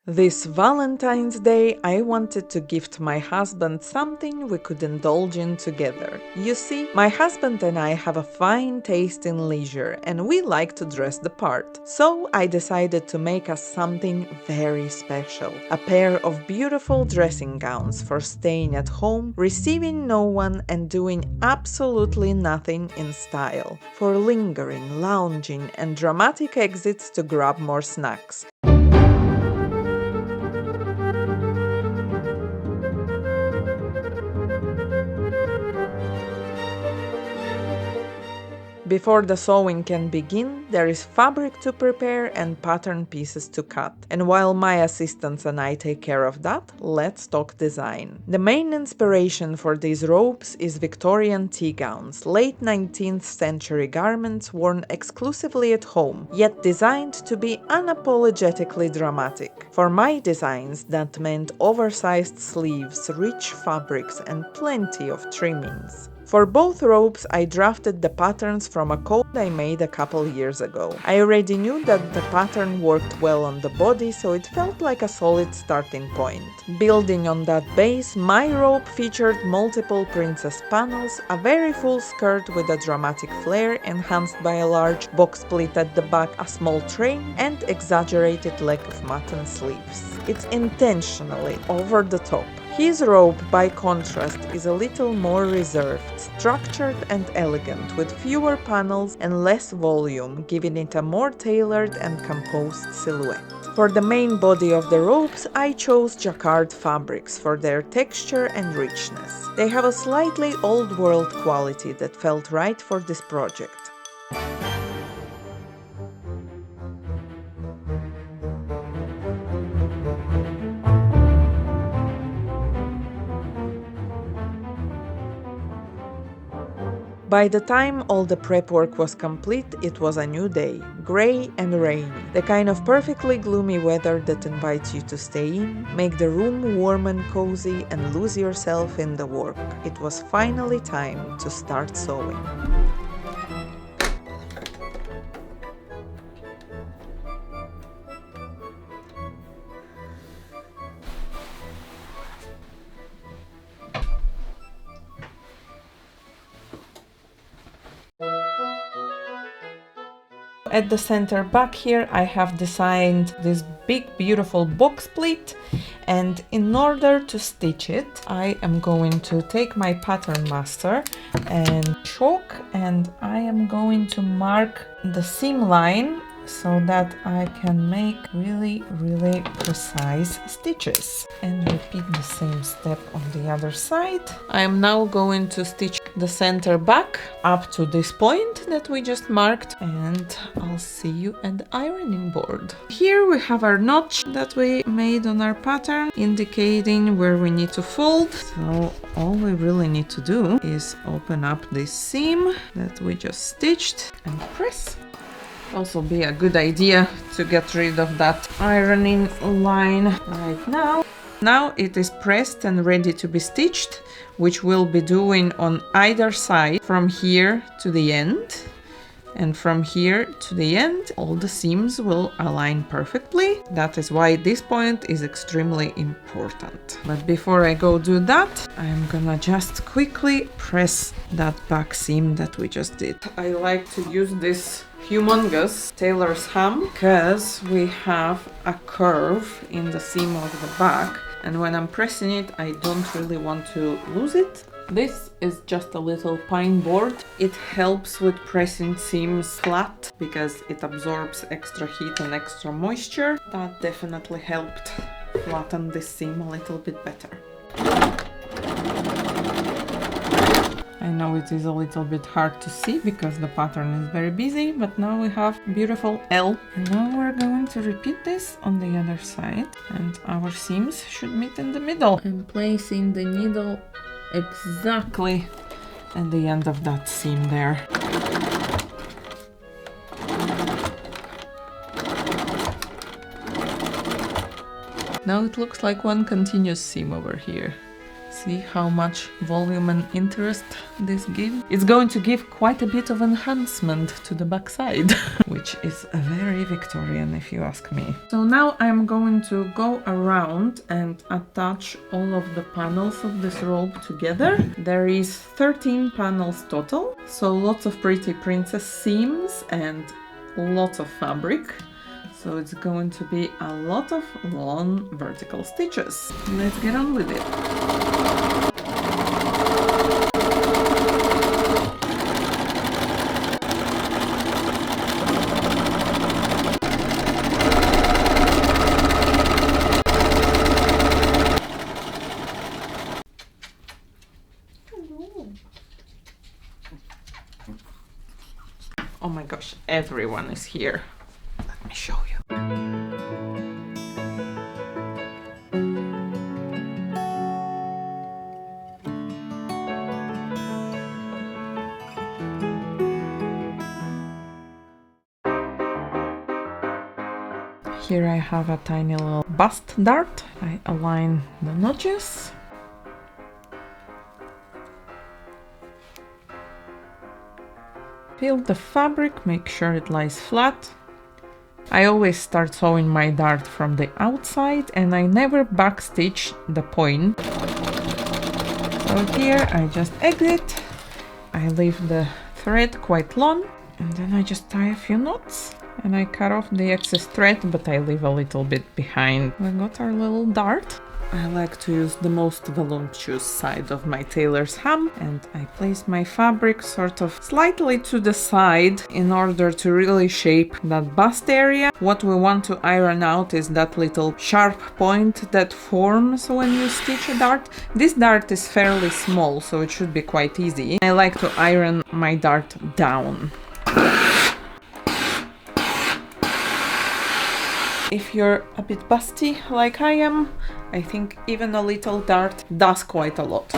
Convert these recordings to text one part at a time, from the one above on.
This Valentine's Day, I wanted to gift my husband something we could indulge in together. You see, my husband and I have a fine taste in leisure and we like to dress the part. So I decided to make us something very special. A pair of beautiful dressing gowns for staying at home, receiving no one and doing absolutely nothing in style. For lingering, lounging and dramatic exits to grab more snacks. Before the sewing can begin, there is fabric to prepare and pattern pieces to cut. And while my assistants and I take care of that, let's talk design. The main inspiration for these robes is Victorian tea gowns, late 19th century garments worn exclusively at home, yet designed to be unapologetically dramatic. For my designs, that meant oversized sleeves, rich fabrics, and plenty of trimmings. For both robes, I drafted the patterns from a code I made a couple years ago. I already knew that the pattern worked well on the body, so it felt like a solid starting point. Building on that base, my robe featured multiple princess panels, a very full skirt with a dramatic flare enhanced by a large box pleat at the back, a small train, and exaggerated leg of mutton sleeves. It's intentionally over the top. His robe, by contrast, is a little more reserved, structured and elegant, with fewer panels and less volume, giving it a more tailored and composed silhouette. For the main body of the robes, I chose jacquard fabrics for their texture and richness. They have a slightly old-world quality that felt right for this project. By the time all the prep work was complete, it was a new day, grey and rainy, the kind of perfectly gloomy weather that invites you to stay in, make the room warm and cozy, and lose yourself in the work. It was finally time to start sewing. At the center back here, I have designed this big beautiful box pleat, and in order to stitch it, I am going to take my pattern master and chalk, and I am going to mark the seam line so that I can make really precise stitches, and repeat the same step on the other side. I am now going to stitch the center back up to this point that we just marked, and I'll see you at the ironing board. Here we have our notch that we made on our pattern, indicating where we need to fold. So all we really need to do is open up this seam that we just stitched and press. Also be a good idea to get rid of that ironing line right now. Now it is pressed and ready to be stitched, which we'll be doing on either side from here to the end. And from here to the end, all the seams will align perfectly. That is why this point is extremely important. But before I go do that, I'm gonna just quickly press that back seam that we just did. I like to use this humongous tailor's ham because we have a curve in the seam of the back, and when I'm pressing it, I don't really want to lose it. This is just a little pine board. It helps with pressing seams flat because it absorbs extra heat and extra moisture. That definitely helped flatten this seam a little bit better. I know it is a little bit hard to see because the pattern is very busy, but now we have beautiful L. And now we're going to repeat this on the other side, and our seams should meet in the middle. I'm placing the needle exactly at the end of that seam there. Now it looks like one continuous seam over here. See how much volume and interest this gives? It's going to give quite a bit of enhancement to the backside, which is very Victorian if you ask me. So now I'm going to go around and attach all of the panels of this robe together. There is 13 panels total, so lots of pretty princess seams and lots of fabric. So it's going to be a lot of long vertical stitches. Let's get on with it. Oh my gosh, everyone is here. Let me show you. Here I have a tiny little bust dart. I align the notches. Peel the fabric, make sure it lies flat. I always start sewing my dart from the outside and I never backstitch the point. So here I just exit, I leave the thread quite long and then I just tie a few knots and I cut off the excess thread, but I leave a little bit behind. We got our little dart. I like to use the most voluptuous side of my tailor's ham and I place my fabric sort of slightly to the side in order to really shape that bust area. What we want to iron out is that little sharp point that forms when you stitch a dart. This dart is fairly small, so it should be quite easy. I like to iron my dart down. If you're a bit busty like I am, I think even a little dart does quite a lot.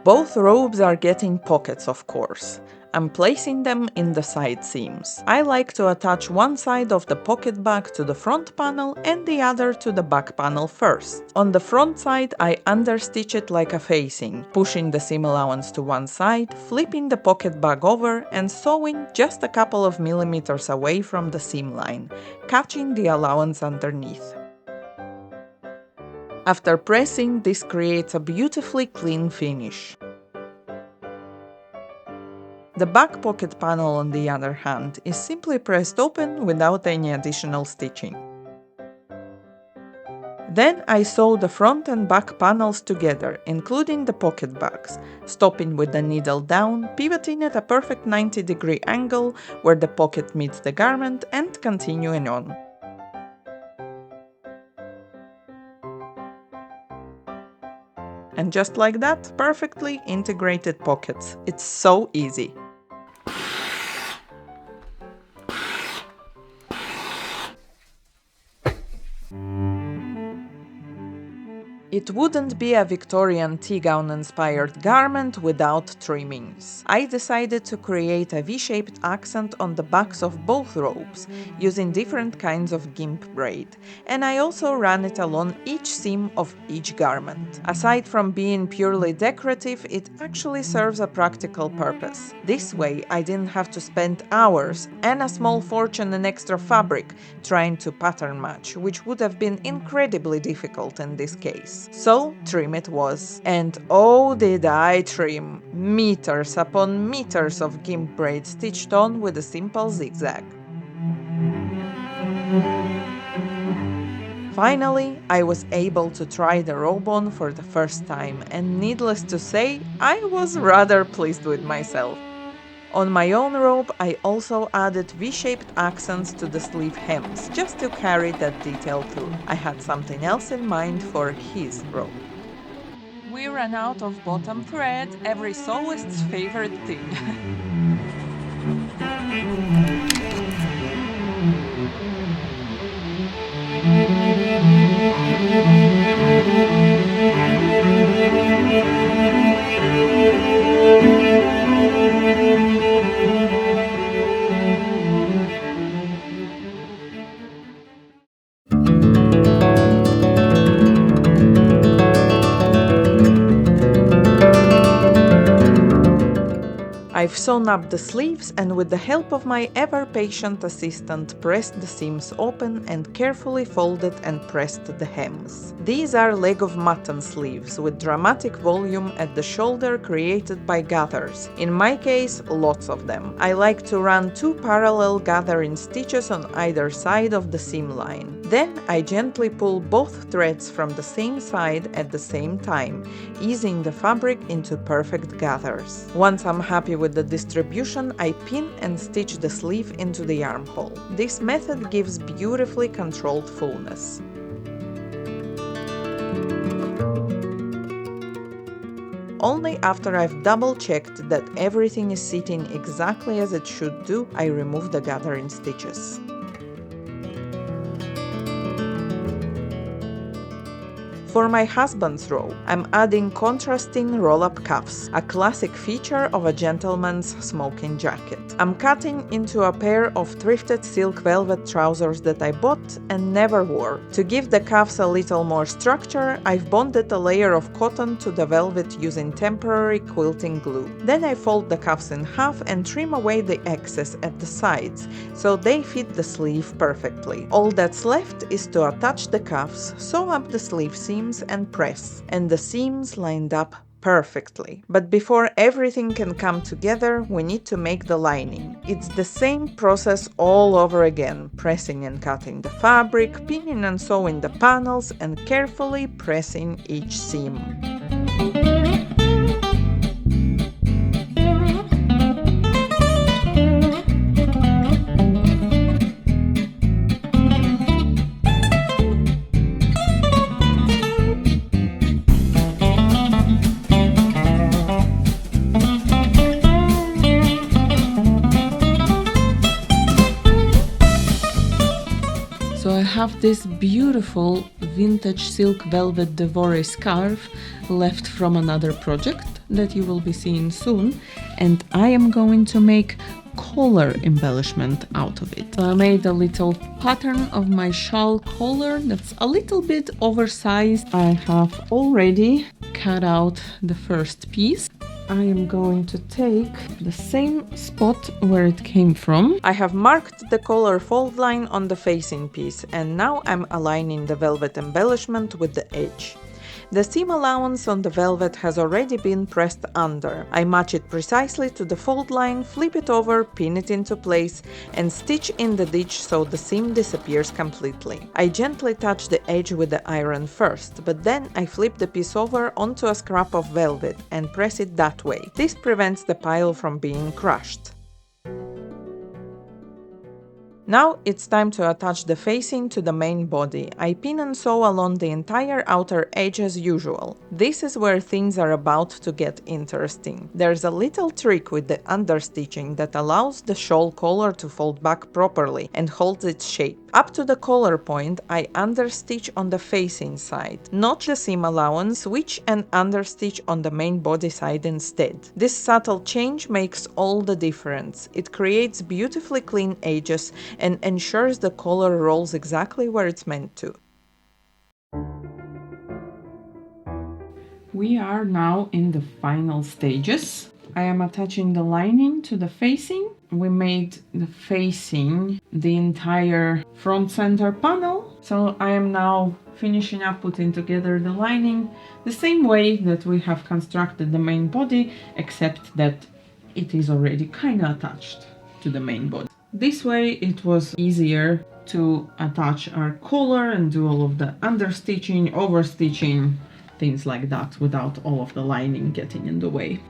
Both robes are getting pockets, of course. I'm placing them in the side seams. I like to attach one side of the pocket bag to the front panel and the other to the back panel first. On the front side, I understitch it like a facing, pushing the seam allowance to one side, flipping the pocket bag over and sewing just a couple of millimeters away from the seam line, catching the allowance underneath. After pressing, this creates a beautifully clean finish. The back pocket panel, on the other hand, is simply pressed open without any additional stitching. Then I sew the front and back panels together, including the pocket bags, stopping with the needle down, pivoting at a perfect 90-degree angle where the pocket meets the garment, and continuing on. And just like that, perfectly integrated pockets. It's so easy. It wouldn't be a Victorian tea gown inspired garment without trimmings. I decided to create a V-shaped accent on the backs of both robes, using different kinds of gimp braid, and I also ran it along each seam of each garment. Aside from being purely decorative, it actually serves a practical purpose. This way, I didn't have to spend hours and a small fortune in extra fabric trying to pattern match, which would have been incredibly difficult in this case. So, trim it was. And oh, did I trim! Meters upon meters of gimp braid stitched on with a simple zigzag. Finally, I was able to try the robe on for the first time, and needless to say, I was rather pleased with myself. On my own robe, I also added V-shaped accents to the sleeve hems, just to carry that detail through. I had something else in mind for his robe. We ran out of bottom thread, every sewist's favorite thing. sewn up the sleeves and with the help of my ever-patient assistant pressed the seams open and carefully folded and pressed the hems. These are leg of mutton sleeves with dramatic volume at the shoulder created by gathers. In my case, lots of them. I like to run 2 parallel gathering stitches on either side of the seam line. Then I gently pull both threads from the same side at the same time, easing the fabric into perfect gathers. Once I'm happy with the distribution, I pin and stitch the sleeve into the armhole. This method gives beautifully controlled fullness. Only after I've double-checked that everything is sitting exactly as it should do, I remove the gathering stitches. For my husband's row, I'm adding contrasting roll-up cuffs, a classic feature of a gentleman's smoking jacket. I'm cutting into a pair of thrifted silk velvet trousers that I bought and never wore. To give the cuffs a little more structure, I've bonded a layer of cotton to the velvet using temporary quilting glue. Then I fold the cuffs in half and trim away the excess at the sides, so they fit the sleeve perfectly. All that's left is to attach the cuffs, sew up the sleeve seams and press, and the seams lined up perfectly. But before everything can come together, we need to make the lining. It's the same process all over again, pressing and cutting the fabric, pinning and sewing the panels, and carefully pressing each seam. So I have this beautiful vintage silk velvet devore scarf left from another project that you will be seeing soon, and I am going to make collar embellishment out of it. So I made a little pattern of my shawl collar that's a little bit oversized. I have already cut out the first piece. I am going to take the same spot where it came from. I have marked the collar fold line on the facing piece, and now I'm aligning the velvet embellishment with the edge. The seam allowance on the velvet has already been pressed under. I match it precisely to the fold line, flip it over, pin it into place, and stitch in the ditch so the seam disappears completely. I gently touch the edge with the iron first, but then I flip the piece over onto a scrap of velvet and press it that way. This prevents the pile from being crushed. Now it's time to attach the facing to the main body. I pin and sew along the entire outer edge as usual. This is where things are about to get interesting. There's a little trick with the understitching that allows the shawl collar to fold back properly and holds its shape. Up to the collar point, I understitch on the facing side. Notch the seam allowance, switch and understitch on the main body side instead. This subtle change makes all the difference. It creates beautifully clean edges and ensures the collar rolls exactly where it's meant to. We are now in the final stages. I am attaching the lining to the facing. We made the facing the entire front center panel. So I am now finishing up putting together the lining the same way that we have constructed the main body, except that it is already kind of attached to the main body. This way it was easier to attach our collar and do all of the understitching, overstitching, things like that without all of the lining getting in the way.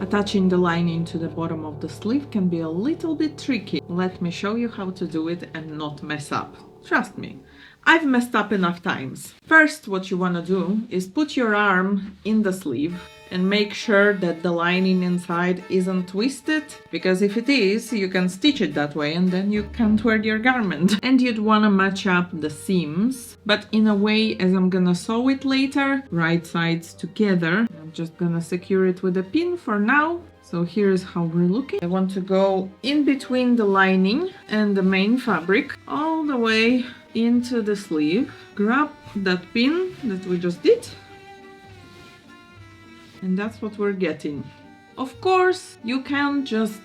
Attaching the lining to the bottom of the sleeve can be a little bit tricky. Let me show you how to do it and not mess up. Trust me, I've messed up enough times. First, what you want to do is put your arm in the sleeve, and make sure that the lining inside isn't twisted, because if it is, you can stitch it that way and then you can't wear your garment. And you'd want to match up the seams, but in a way, as I'm gonna sew it later, right sides together. I'm just gonna secure it with a pin for now. So here's how we're looking. I want to go in between the lining and the main fabric, all the way into the sleeve. Grab that pin that we just did, and that's what we're getting. Of course, you can just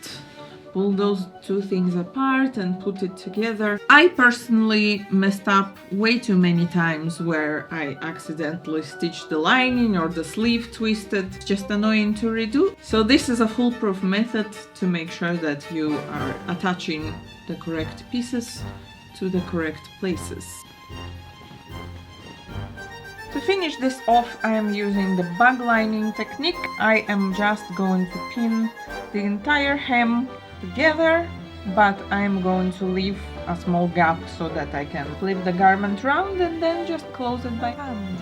pull those two things apart and put it together. I personally messed up way too many times where I accidentally stitched the lining or the sleeve twisted. It's just annoying to redo. So this is a foolproof method to make sure that you are attaching the correct pieces to the correct places. To finish this off, I am using the bag lining technique. I am just going to pin the entire hem together, but I am going to leave a small gap so that I can flip the garment round and then just close it by hand.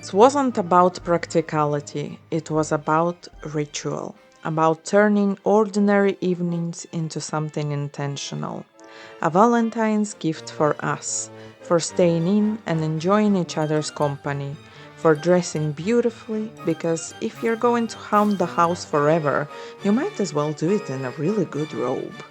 It wasn't about practicality, it was about ritual, about turning ordinary evenings into something intentional. A Valentine's gift for us, for staying in and enjoying each other's company, for dressing beautifully, because if you're going to haunt the house forever, you might as well do it in a really good robe.